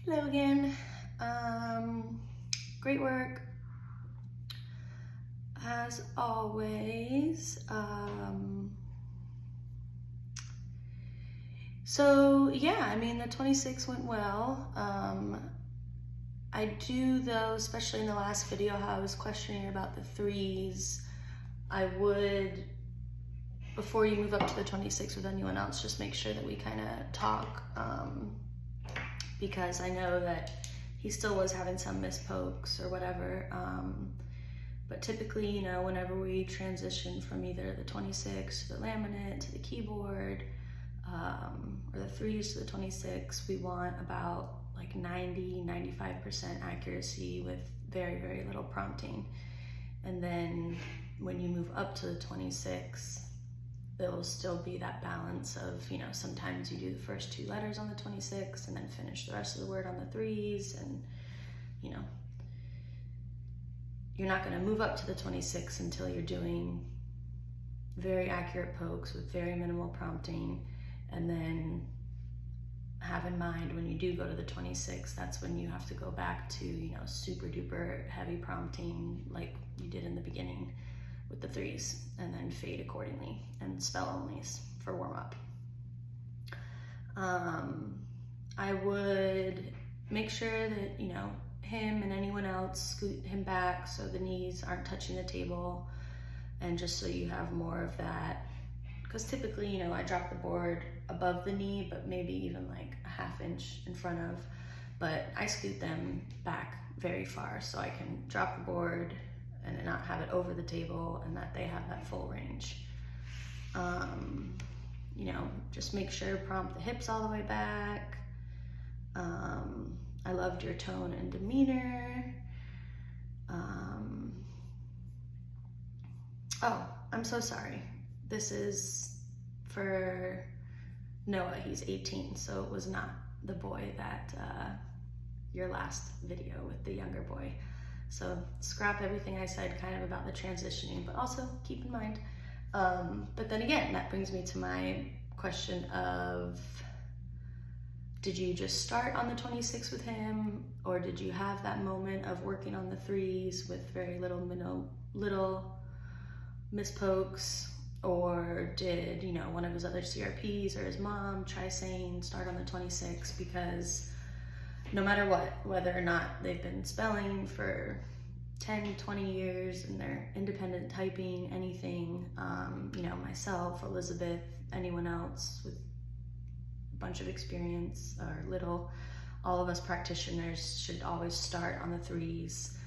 Hello again. Great work as always. So yeah, I mean the 26 went well. I do though, especially in the last video, how I was questioning about the threes. I would, before you move up to the 26 with anyone else, just make sure that we kind of talk, because I know that he still was having some mispokes or whatever. But typically, you know, whenever we transition from either the 26 to the laminate to the keyboard, or the threes to the 26, we want about like 90–95% accuracy with very, very little prompting. And then when you move up to the 26, there'll still be that balance of, you know, sometimes you do the first two letters on the 26 and then finish the rest of the word on the threes, and you know, you're not going to move up to the 26 until you're doing very accurate pokes with very minimal prompting. And then have in mind, when you do go to the 26, that's when you have to go back to, you know, super duper heavy prompting like you did in the beginning with the threes, and then fade accordingly and spell onlys for warm up. I would make sure that, you know, him and anyone else scoot him back so the knees aren't touching the table, and just so you have more of that, because typically, you know, I drop the board above the knee, but maybe even like a ½ inch in front of, but I scoot them back very far so I can drop the board and not have it over the table, and that they have that full range. You know, just make sure prompt the hips all the way back. I loved your tone and demeanor. Oh, I'm so sorry. This is for Noah, he's 18, so it was not the boy that your last video with the younger boy. So scrap everything I said kind of about the transitioning, but also keep in mind. But then again, that brings me to my question of, did you just start on the 26 with him, or did you have that moment of working on the threes with very little mispokes, or did, you know, one of his other CRPs or his mom try saying start on the 26? Because no matter what, whether or not they've been spelling for 10–20 years and they're independent typing, anything, you know, myself, Elizabeth, anyone else with a bunch of experience or little, all of us practitioners should always start on the threes.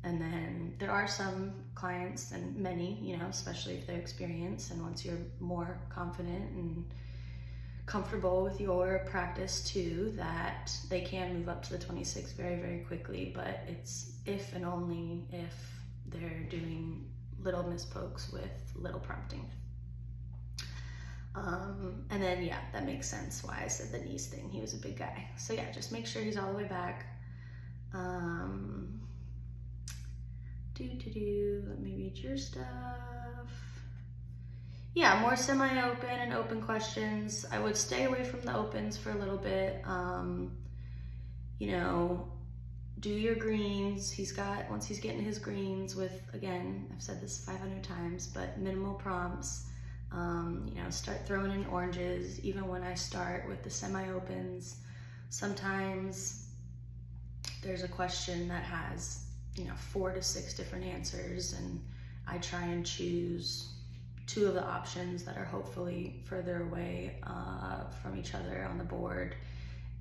And then there are some clients, and many, you know, especially if they're experienced, and once you're more confident and comfortable with your practice too, that they can move up to the 26 very, very quickly. But it's if and only if they're doing little mispokes with little prompting. And then, yeah, that makes sense why I said the knees thing. He was a big guy. So yeah, just make sure he's all the way back. Let me read your stuff. Yeah, more semi-open and open questions. I would stay away from the opens for a little bit. You know, do your greens. Once he's getting his greens with, again, I've said this 500 times, but minimal prompts. You know, start throwing in oranges. Even when I start with the semi-opens, sometimes there's a question that has, you know, 4 to 6 different answers, and I try and choose 2 of the options that are hopefully further away from each other on the board,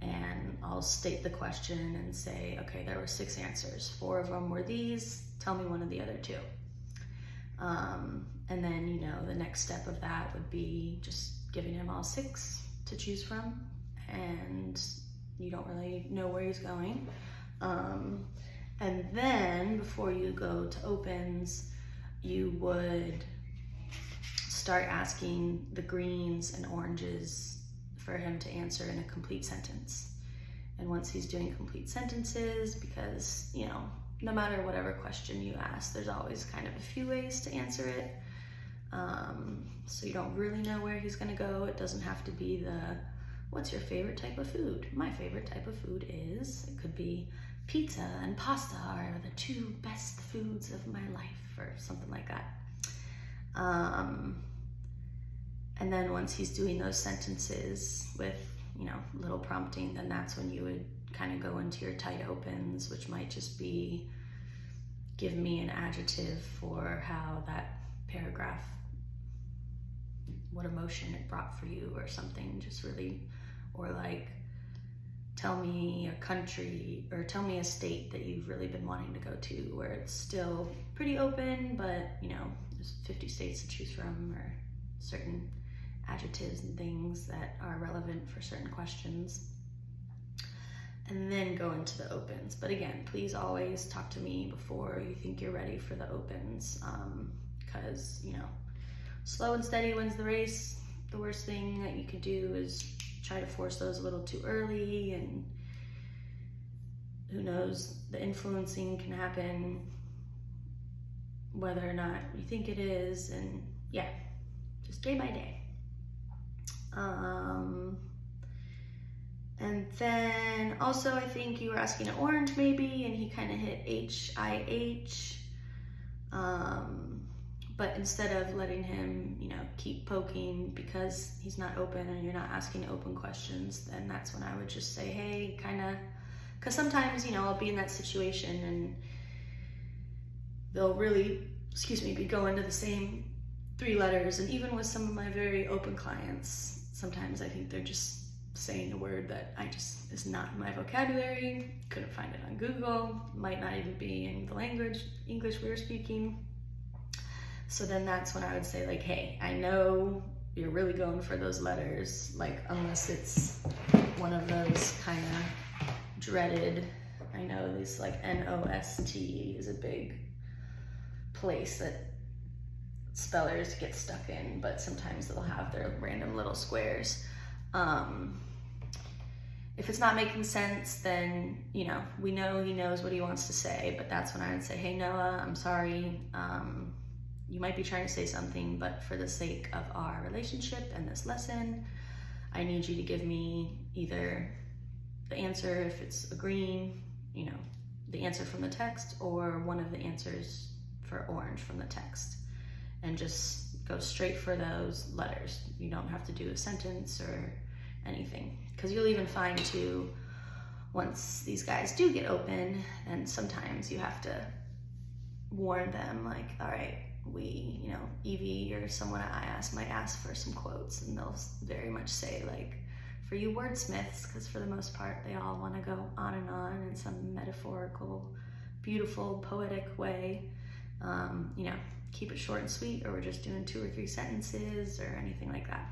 and I'll state the question and say, okay, there were 6 answers, 4 of them were these, tell me one of the other 2. And then, you know, the next step of that would be just giving him all 6 to choose from, and you don't really know where he's going. And then before you go to opens, you would start asking the greens and oranges for him to answer in a complete sentence. And once he's doing complete sentences, because, you know, no matter whatever question you ask, there's always kind of a few ways to answer it. So you don't really know where he's gonna go. It doesn't have to be the what's your favorite type of food? My favorite type of food is, it could be pizza and pasta are the two best foods of my life, or something like that. And then once he's doing those sentences with, you know, little prompting, then that's when you would kind of go into your tight opens, which might just be, give me an adjective for how that paragraph, what emotion it brought for you or something, just really, or like, tell me a country or tell me a state that you've really been wanting to go to, where it's still pretty open, but you know, there's 50 states to choose from, or certain adjectives and things that are relevant for certain questions. And then go into the opens. But again, please always talk to me before you think you're ready for the opens, because you know, slow and steady wins the race. The worst thing that you could do is try to force those a little too early, and who knows, the influencing can happen whether or not you think it is, and yeah, just day by day. And then also, I think you were asking an orange maybe, and he kind of hit H-I-H. But instead of letting him, you know, keep poking because he's not open and you're not asking open questions, then that's when I would just say, hey, kind of, because sometimes, you know, I'll be in that situation and they'll really, be going to the same 3 letters. And even with some of my very open clients, sometimes I think they're just saying a word that is not in my vocabulary, couldn't find it on Google, might not even be in the language, English we were speaking. So then that's when I would say, like, hey, I know you're really going for those letters, like, unless it's one of those kind of dreaded, I know at least like N-O-S-T is a big place that spellers get stuck in, but sometimes they'll have their random little squares. If it's not making sense, then, you know, we know he knows what he wants to say, but that's when I would say, hey, Noah, I'm sorry. You might be trying to say something, but for the sake of our relationship and this lesson, I need you to give me either the answer, if it's agreeing, you know, the answer from the text, or one of the answers for orange from the text, and just go straight for those letters. You don't have to do a sentence or anything, because you'll even find too, once these guys do get open, and sometimes you have to warn them, like, all right, we, you know, Evie or someone I ask might ask for some quotes, and they'll very much say, like, for you wordsmiths, because for the most part they all want to go on and on in some metaphorical, beautiful, poetic way, you know, keep it short and sweet, or we're just doing 2 or 3 sentences or anything like that.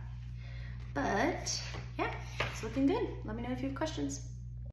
But yeah, it's looking good. Let me know if you have questions.